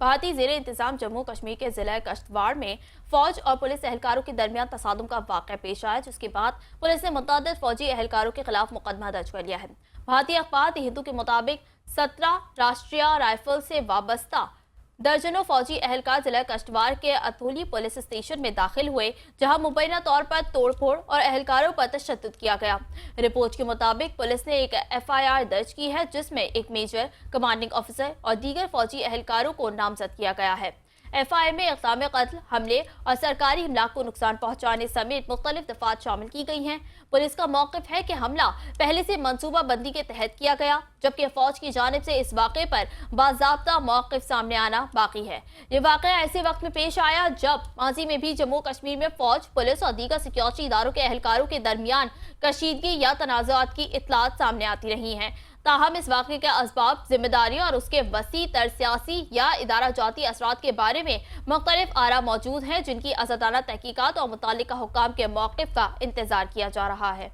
भारतीय ज़ेर इंतजाम जम्मू कश्मीर के जिला कश्तवाड़ में फौज और पुलिस एहलकारों के दरमियान तसादुम का वाक़या पेश आया, जिसके बाद पुलिस ने मुतअद्दिद फौजी एहलकारों के खिलाफ मुकदमा दर्ज कर लिया है। भारतीय अखबार द हिंदू के मुताबिक 17 राष्ट्रीय राइफल से वाबस्ता दर्जनों फौजी एहलकार जिला कश्तवाड़ के अतुली पुलिस स्टेशन में दाखिल हुए, जहां मुबैना तौर पर तोड़फोड़ और एहलकारों पर तशद्दुद किया गया। रिपोर्ट के मुताबिक पुलिस ने एक FIR दर्ज की है, जिसमें एक मेजर, कमांडिंग ऑफिसर और दीगर फौजी एहलकारों को नामजद किया गया है। FIR में इक़दाम कत्ल, हमले और सरकारी इमलाक को नुकसान पहुंचाने समेत मुख्तलिफ दफात शामिल की गई हैं। पुलिस का मौक़िफ़ है कि हमला पहले से मंसूबा बंदी के तहत किया गया, जबकि फौज की जानिब से इस वाक़े पर बाज़ाब्ता मौक़िफ़ सामने आना बाकी है। ये वाक़या ऐसे वक्त में पेश आया जब माजी में भी जम्मू कश्मीर में फौज, पुलिस और दीगर सिक्योरिटी इदारों के एहलकारों के दरमियान कशीदगी या तनाज़ात की इत्तलात सामने आती रही हैं। ताहम इस वाक़े के असबाब, जिम्मेदारी और उसके वसी तर सियासी या इदारा जाती असरात के बारे में मुख्तलिफ आरा मौजूद हैं, जिनकी आज़ादाना तहकीकात और मुतल्लिका हुक्काम के मौक़िफ़ का इंतज़ार किया जा रहा है।